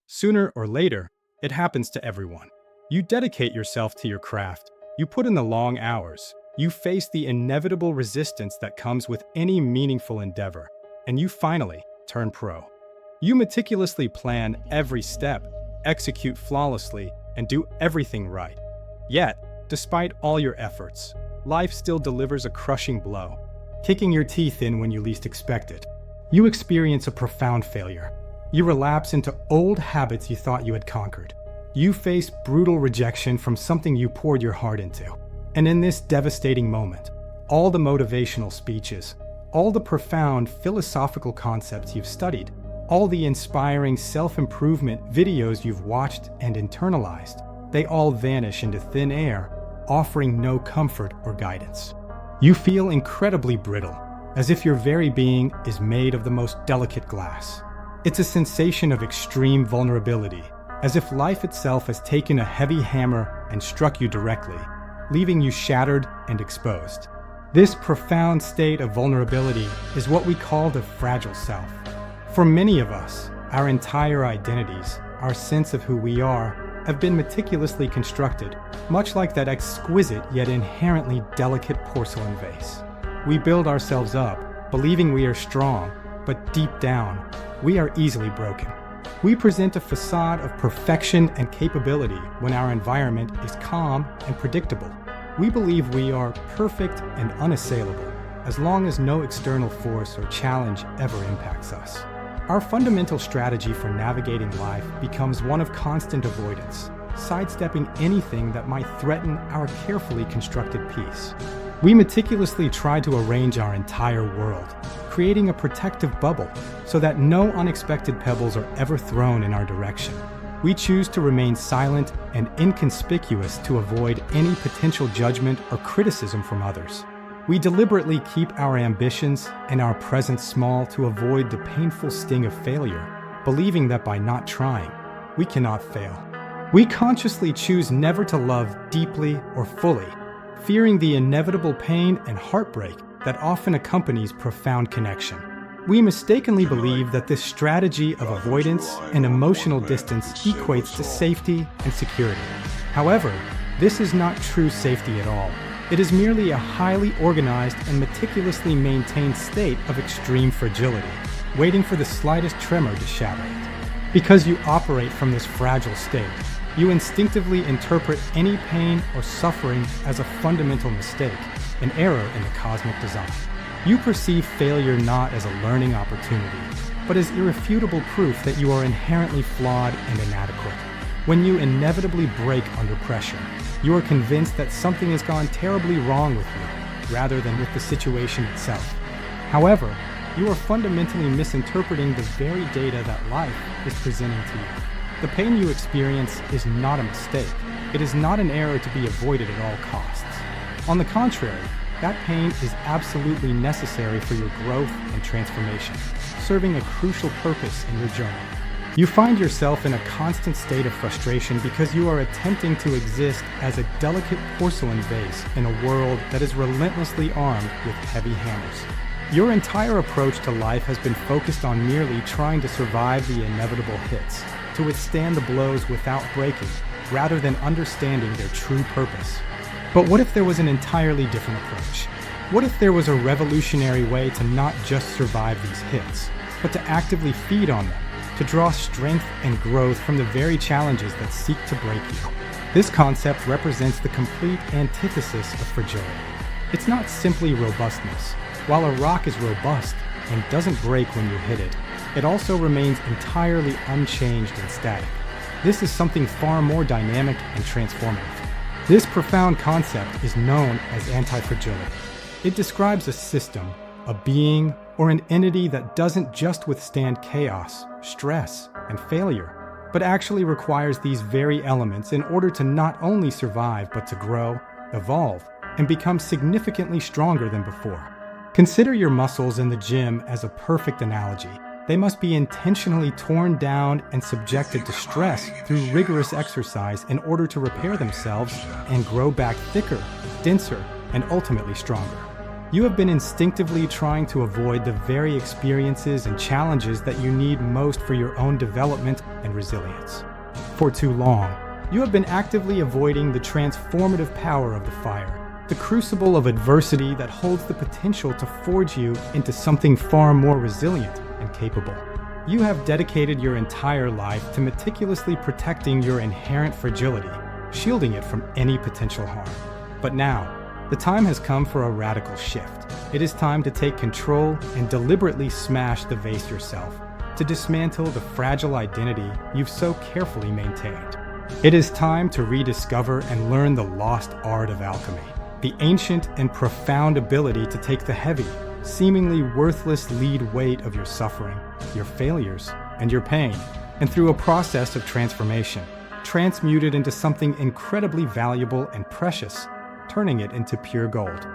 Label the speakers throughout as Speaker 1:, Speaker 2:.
Speaker 1: Sooner or later, it happens to everyone. You dedicate yourself to your craft, you put in the long hours, you face the inevitable resistance that comes with any meaningful endeavor, and you finally turn pro. You meticulously plan every step, execute flawlessly, and do everything right. Yet, despite all your efforts, life still delivers a crushing blow, kicking your teeth in when you least expect it. You experience a profound failure. You relapse into old habits you thought you had conquered. You face brutal rejection from something you poured your heart into. And in this devastating moment, all the motivational speeches, all the profound philosophical concepts you've studied, all the inspiring self-improvement videos you've watched and internalized, they all vanish into thin air, offering no comfort or guidance. You feel incredibly brittle, as if your very being is made of the most delicate glass. It's a sensation of extreme vulnerability, as if life itself has taken a heavy hammer and struck you directly, leaving you shattered and exposed. This profound state of vulnerability is what we call the fragile self. For many of us, our entire identities, our sense of who we are, have been meticulously constructed, much like that exquisite yet inherently delicate porcelain vase. We build ourselves up, believing we are strong, but deep down, we are easily broken. We present a facade of perfection and capability when our environment is calm and predictable. We believe we are perfect and unassailable, as long as no external force or challenge ever impacts us. Our fundamental strategy for navigating life becomes one of constant avoidance, sidestepping anything that might threaten our carefully constructed peace. We meticulously try to arrange our entire world, creating a protective bubble so that no unexpected pebbles are ever thrown in our direction. We choose to remain silent and inconspicuous to avoid any potential judgment or criticism from others. We deliberately keep our ambitions and our presence small to avoid the painful sting of failure, believing that by not trying, we cannot fail. We consciously choose never to love deeply or fully, fearing the inevitable pain and heartbreak that often accompanies profound connection. We mistakenly believe that this strategy of avoidance and emotional distance equates to safety and security. However, this is not true safety at all. It is merely a highly organized and meticulously maintained state of extreme fragility, waiting for the slightest tremor to shatter it. Because you operate from this fragile state, you instinctively interpret any pain or suffering as a fundamental mistake, an error in the cosmic design. You perceive failure not as a learning opportunity, but as irrefutable proof that you are inherently flawed and inadequate. When you inevitably break under pressure, you are convinced that something has gone terribly wrong with you, rather than with the situation itself. However, you are fundamentally misinterpreting the very data that life is presenting to you. The pain you experience is not a mistake. It is not an error to be avoided at all costs. On the contrary, that pain is absolutely necessary for your growth and transformation, serving a crucial purpose in your journey. You find yourself in a constant state of frustration because you are attempting to exist as a delicate porcelain vase in a world that is relentlessly armed with heavy hammers. Your entire approach to life has been focused on merely trying to survive the inevitable hits, to withstand the blows without breaking, rather than understanding their true purpose. But what if there was an entirely different approach? What if there was a revolutionary way to not just survive these hits, but to actively feed on them, to draw strength and growth from the very challenges that seek to break you? This concept represents the complete antithesis of fragility. It's not simply robustness. While a rock is robust and doesn't break when you hit it, it also remains entirely unchanged and static. This is something far more dynamic and transformative. This profound concept is known as antifragility. It describes a system, a being, or an entity that doesn't just withstand chaos, stress, and failure, but actually requires these very elements in order to not only survive, but to grow, evolve, and become significantly stronger than before. Consider your muscles in the gym as a perfect analogy. They must be intentionally torn down and subjected to stress through rigorous exercise in order to repair themselves and grow back thicker, denser, and ultimately stronger. You have been instinctively trying to avoid the very experiences and challenges that you need most for your own development and resilience. For too long, you have been actively avoiding the transformative power of the fire, the crucible of adversity that holds the potential to forge you into something far more resilient and capable. You have dedicated your entire life to meticulously protecting your inherent fragility, shielding it from any potential harm. But now, the time has come for a radical shift. It is time to take control and deliberately smash the vase yourself, to dismantle the fragile identity you've so carefully maintained. It is time to rediscover and learn the lost art of alchemy, the ancient and profound ability to take the heavy, seemingly worthless lead weight of your suffering, your failures, and your pain, and through a process of transformation, transmute it into something incredibly valuable and precious, turning it into pure gold.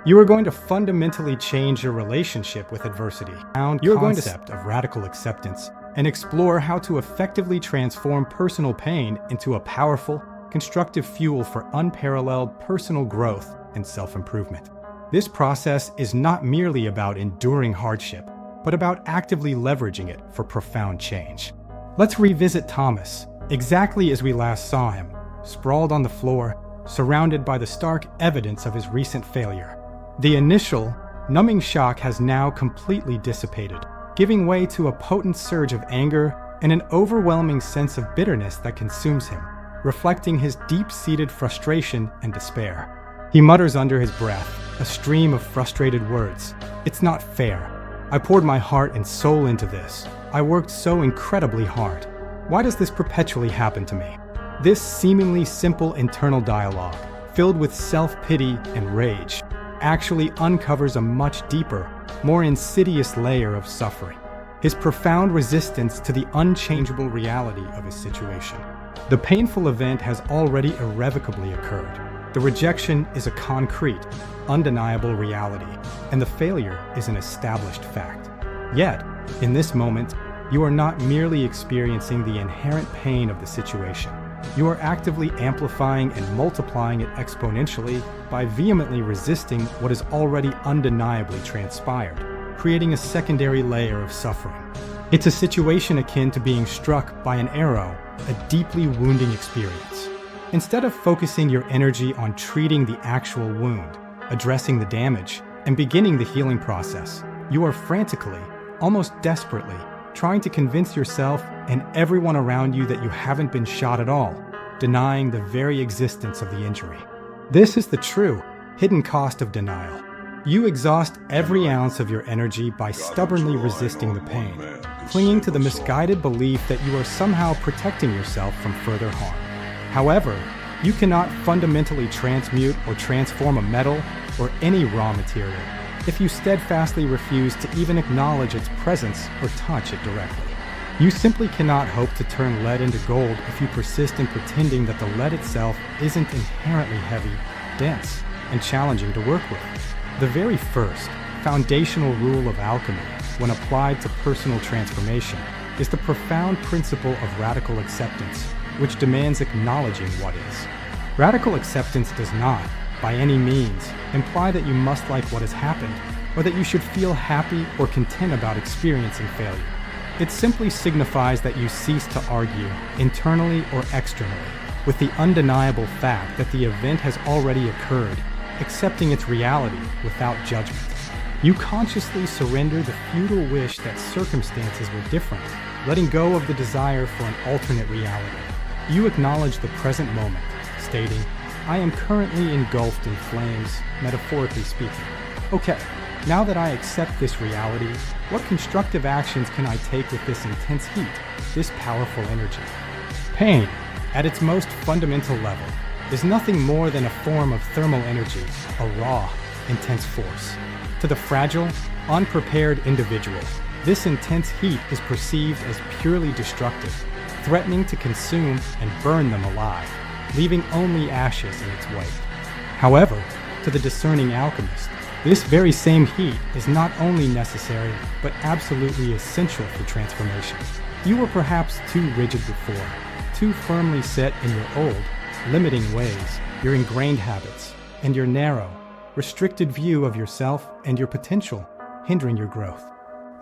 Speaker 1: You are going to fundamentally change your relationship with adversity, your concept of radical acceptance, and explore how to effectively transform personal pain into a powerful, constructive fuel for unparalleled personal growth and self-improvement. This process is not merely about enduring hardship, but about actively leveraging it for profound change. Let's revisit Thomas, exactly as we last saw him, sprawled on the floor, surrounded by the stark evidence of his recent failure. The initial, numbing shock has now completely dissipated, giving way to a potent surge of anger and an overwhelming sense of bitterness that consumes him, reflecting his deep-seated frustration and despair. He mutters under his breath, a stream of frustrated words. "It's not fair. I poured my heart and soul into this. I worked so incredibly hard. Why does this perpetually happen to me?" This seemingly simple internal dialogue, filled with self-pity and rage, actually uncovers a much deeper, more insidious layer of suffering, his profound resistance to the unchangeable reality of his situation. The painful event has already irrevocably occurred. The rejection is a concrete, undeniable reality, and the failure is an established fact. Yet, in this moment, you are not merely experiencing the inherent pain of the situation. You are actively amplifying and multiplying it exponentially by vehemently resisting what is already undeniably transpired, creating a secondary layer of suffering. It's a situation akin to being struck by an arrow, a deeply wounding experience. Instead of focusing your energy on treating the actual wound, addressing the damage, and beginning the healing process, you are frantically, almost desperately, trying to convince yourself and everyone around you that you haven't been shot at all, denying the very existence of the injury. This is the true, hidden cost of denial. You exhaust every ounce of your energy by stubbornly resisting the pain, clinging to the misguided belief that you are somehow protecting yourself from further harm. However, you cannot fundamentally transmute or transform a metal or any raw material if you steadfastly refuse to even acknowledge its presence or touch it directly. You simply cannot hope to turn lead into gold if you persist in pretending that the lead itself isn't inherently heavy, dense, and challenging to work with. The very first, foundational rule of alchemy, when applied to personal transformation, is the profound principle of radical acceptance, which demands acknowledging what is. Radical acceptance does not, by any means, imply that you must like what has happened, or that you should feel happy or content about experiencing failure. It simply signifies that you cease to argue, internally or externally, with the undeniable fact that the event has already occurred, accepting its reality without judgment. You consciously surrender the futile wish that circumstances were different, letting go of the desire for an alternate reality. You acknowledge the present moment, stating, "I am currently engulfed in flames, metaphorically speaking. Okay, now that I accept this reality, what constructive actions can I take with this intense heat, this powerful energy?" Pain, at its most fundamental level, is nothing more than a form of thermal energy, a raw, intense force. To the fragile, unprepared individual, this intense heat is perceived as purely destructive, threatening to consume and burn them alive, leaving only ashes in its wake. However, to the discerning alchemist, this very same heat is not only necessary, but absolutely essential for transformation. You were perhaps too rigid before, too firmly set in your old, limiting ways, your ingrained habits, and your narrow, restricted view of yourself and your potential, hindering your growth.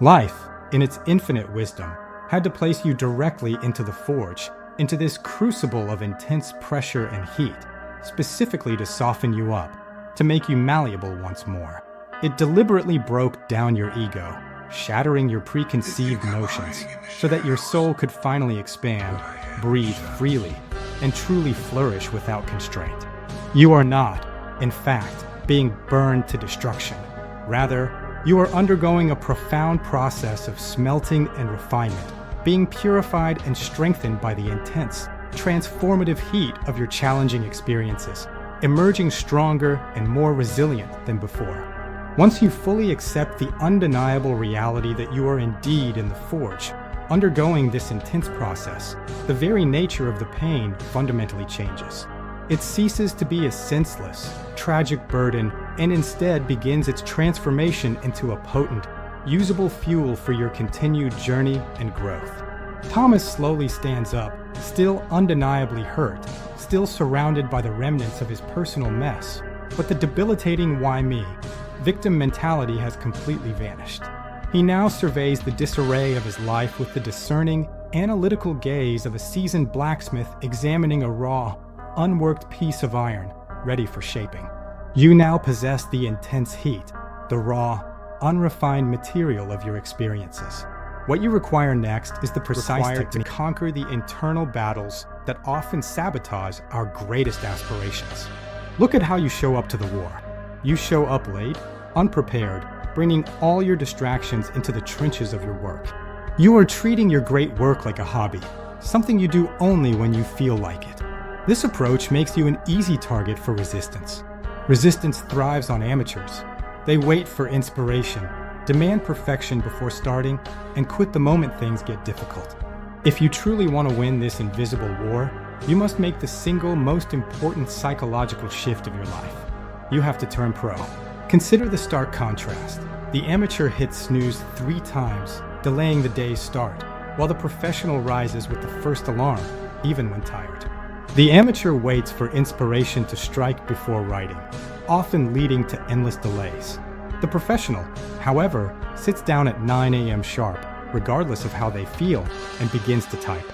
Speaker 1: Life, in its infinite wisdom, had to place you directly into the forge, into this crucible of intense pressure and heat, specifically to soften you up, to make you malleable once more. It deliberately broke down your ego, shattering your preconceived notions, so that your soul could finally expand, breathe freely, and truly flourish without constraint. You are not, in fact, being burned to destruction. Rather, you are undergoing a profound process of smelting and refinement, being purified and strengthened by the intense, transformative heat of your challenging experiences, emerging stronger and more resilient than before. Once you fully accept the undeniable reality that you are indeed in the forge, undergoing this intense process, the very nature of the pain fundamentally changes. It ceases to be a senseless, tragic burden and instead begins its transformation into a potent, usable fuel for your continued journey and growth. Thomas slowly stands up, still undeniably hurt, still surrounded by the remnants of his personal mess, but the debilitating "why me?" victim mentality has completely vanished. He now surveys the disarray of his life with the discerning, analytical gaze of a seasoned blacksmith examining a raw, unworked piece of iron, ready for shaping. You now possess the intense heat, the raw, unrefined material of your experiences. What you require next is the precise technique to conquer the internal battles that often sabotage our greatest aspirations. Look at how you show up to the war. You show up late, unprepared, bringing all your distractions into the trenches of your work. You are treating your great work like a hobby, something you do only when you feel like it. This approach makes you an easy target for resistance. Resistance thrives on amateurs. They wait for inspiration, demand perfection before starting, and quit the moment things get difficult. If you truly want to win this invisible war, you must make the single most important psychological shift of your life. You have to turn pro. Consider the stark contrast. The amateur hits snooze 3 times, delaying the day's start, while the professional rises with the first alarm, even when tired. The amateur waits for inspiration to strike before writing, often leading to endless delays. The professional, however, sits down at 9 a.m. sharp, regardless of how they feel, and begins to type.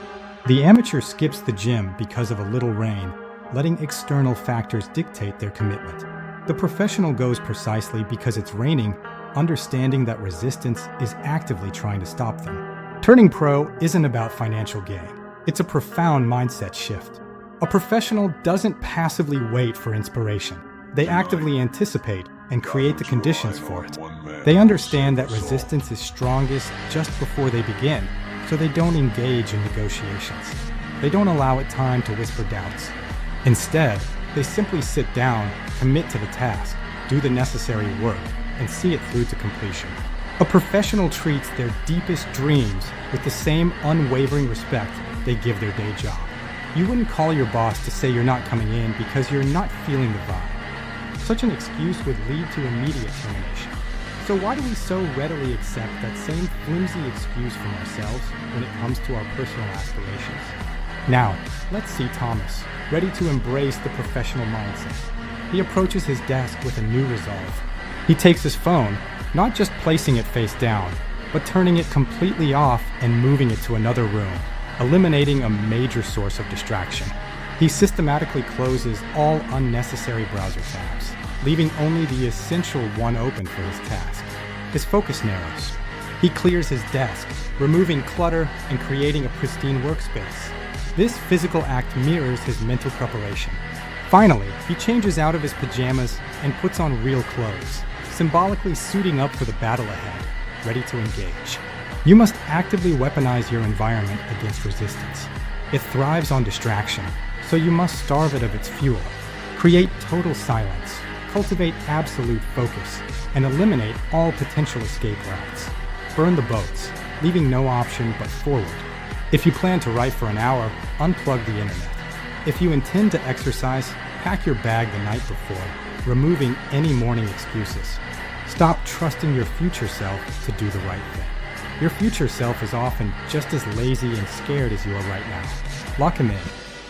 Speaker 1: The amateur skips the gym because of a little rain, letting external factors dictate their commitment. The professional goes precisely because it's raining, understanding that resistance is actively trying to stop them. Turning pro isn't about financial gain. It's a profound mindset shift. A professional doesn't passively wait for inspiration. They actively anticipate and create the conditions for it. They understand that resistance is strongest just before they begin, so they don't engage in negotiations. They don't allow it time to whisper doubts. Instead, they simply sit down, commit to the task, do the necessary work, and see it through to completion. A professional treats their deepest dreams with the same unwavering respect they give their day job. You wouldn't call your boss to say you're not coming in because you're not feeling the vibe. Such an excuse would lead to immediate termination. So why do we so readily accept that same flimsy excuse from ourselves when it comes to our personal aspirations? Now, let's see Thomas, ready to embrace the professional mindset. He approaches his desk with a new resolve. He takes his phone, not just placing it face down, but turning it completely off and moving it to another room, eliminating a major source of distraction. He systematically closes all unnecessary browser tabs, leaving only the essential one open for his task. His focus narrows. He clears his desk, removing clutter and creating a pristine workspace. This physical act mirrors his mental preparation. Finally, he changes out of his pajamas and puts on real clothes, symbolically suiting up for the battle ahead, ready to engage. You must actively weaponize your environment against resistance. It thrives on distraction, so you must starve it of its fuel. Create total silence, cultivate absolute focus, and eliminate all potential escape routes. Burn the boats, leaving no option but forward. If you plan to write for an hour, unplug the internet. If you intend to exercise, pack your bag the night before, removing any morning excuses. Stop trusting your future self to do the right thing. Your future self is often just as lazy and scared as you are right now. Lock him in.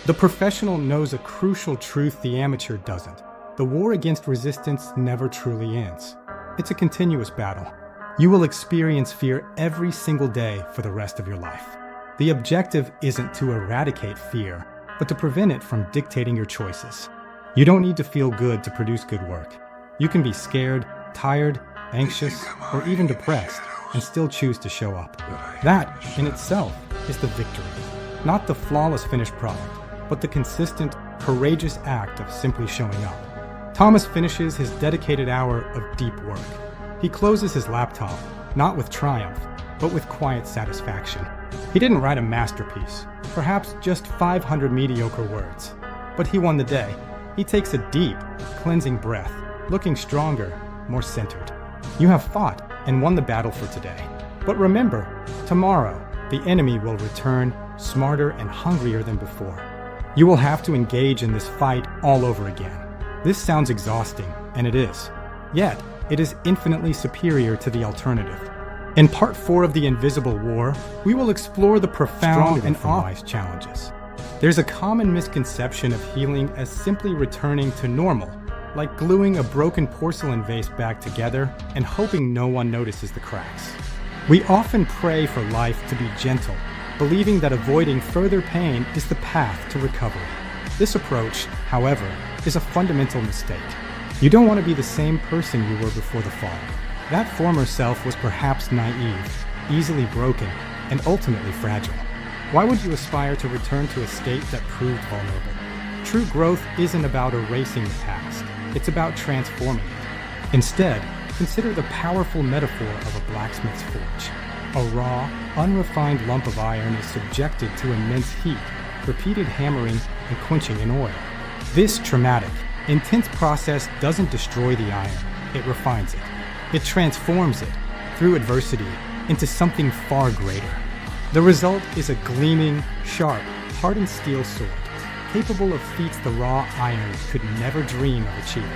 Speaker 1: The professional knows a crucial truth the amateur doesn't. the war against resistance never truly ends. It's a continuous battle. You will experience fear every single day for the rest of your life. The objective isn't to eradicate fear, but to prevent it from dictating your choices. You don't need to feel good to produce good work. You can be scared, tired, anxious, or even depressed and still choose to show up. That, in itself, is the victory. Not the flawless finished product, but the consistent, courageous act of simply showing up. Thomas finishes his dedicated hour of deep work. He closes his laptop, not with triumph, but with quiet satisfaction. He didn't write a masterpiece, perhaps just 500 mediocre words. But he won the day. He takes a deep, cleansing breath, looking stronger, more centered. You have fought and won the battle for today. But remember, tomorrow, the enemy will return smarter and hungrier than before. You will have to engage in this fight all over again. This sounds exhausting, and it is. Yet, it is infinitely superior to the alternative. In Part 4 of The Invisible War, we will explore the profound and obvious challenges. There's a common misconception of healing as simply returning to normal, like gluing a broken porcelain vase back together and hoping no one notices the cracks. We often pray for life to be gentle, believing that avoiding further pain is the path to recovery. This approach, however, is a fundamental mistake. You don't want to be the same person you were before the fall. That former self was perhaps naive, easily broken, and ultimately fragile. Why would you aspire to return to a state that proved vulnerable? True growth isn't about erasing the past. It's about transforming it. Instead, consider the powerful metaphor of a blacksmith's forge. A raw, unrefined lump of iron is subjected to immense heat, repeated hammering, and quenching in oil. This traumatic, intense process doesn't destroy the iron, it refines it. It transforms it, through adversity, into something far greater. The result is a gleaming, sharp, hardened steel sword, capable of feats the raw iron could never dream of achieving.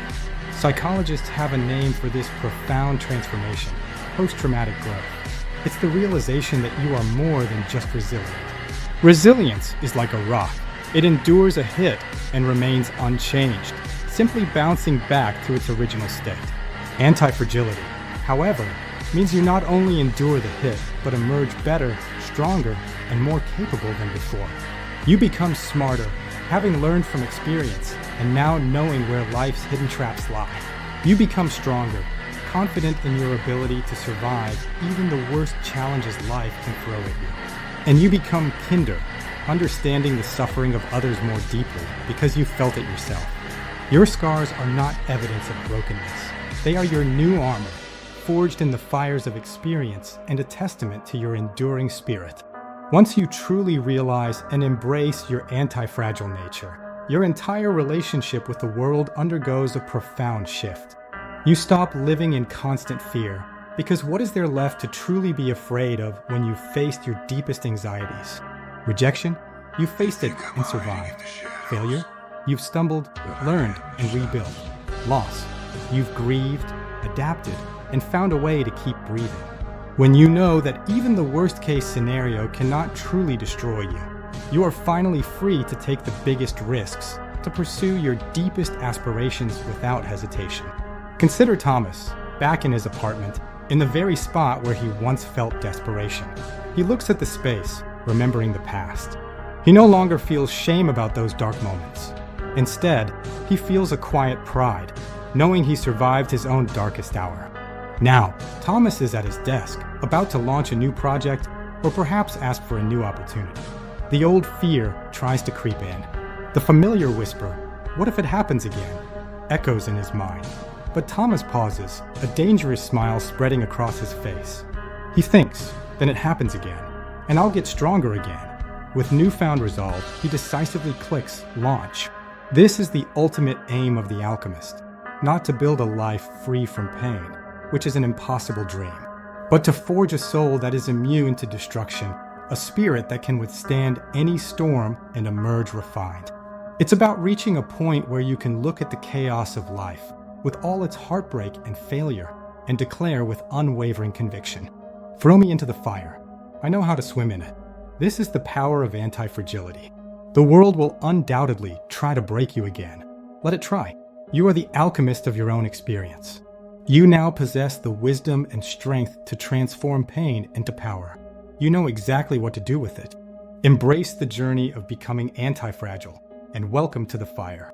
Speaker 1: Psychologists have a name for this profound transformation: post-traumatic growth. It's the realization that you are more than just resilient. Resilience is like a rock. It endures a hit and remains unchanged, simply bouncing back to its original state. Antifragility, however, means you not only endure the hit, but emerge better, stronger, and more capable than before. You become smarter, having learned from experience, and now knowing where life's hidden traps lie. You become stronger, confident in your ability to survive even the worst challenges life can throw at you. And you become kinder, understanding the suffering of others more deeply because you felt it yourself. Your scars are not evidence of brokenness. They are your new armor, forged in the fires of experience and a testament to your enduring spirit. Once you truly realize and embrace your anti-fragile nature, your entire relationship with the world undergoes a profound shift. You stop living in constant fear, because what is there left to truly be afraid of when you've faced your deepest anxieties? Rejection? You faced it and survived. Failure? You've stumbled, learned, and rebuilt. Loss? You've grieved, adapted, and found a way to keep breathing. When you know that even the worst-case scenario cannot truly destroy you, you are finally free to take the biggest risks, to pursue your deepest aspirations without hesitation. Consider Thomas, back in his apartment, in the very spot where he once felt desperation. He looks at the space, remembering the past. He no longer feels shame about those dark moments. Instead, he feels a quiet pride, knowing he survived his own darkest hour. Now, Thomas is at his desk, about to launch a new project, or perhaps ask for a new opportunity. The old fear tries to creep in. The familiar whisper, "What if it happens again?" echoes in his mind. But Thomas pauses, a dangerous smile spreading across his face. He thinks, then it happens again, and I'll get stronger again. With newfound resolve, he decisively clicks launch. This is the ultimate aim of the alchemist, not to build a life free from pain, which is an impossible dream, but to forge a soul that is immune to destruction, a spirit that can withstand any storm and emerge refined. It's about reaching a point where you can look at the chaos of life, with all its heartbreak and failure, and declare with unwavering conviction, "Throw me into the fire. I know how to swim in it." This is the power of anti-fragility. The world will undoubtedly try to break you again. Let it try. You are the alchemist of your own experience. You now possess the wisdom and strength to transform pain into power. You know exactly what to do with it. Embrace the journey of becoming anti-fragile, and welcome to the fire.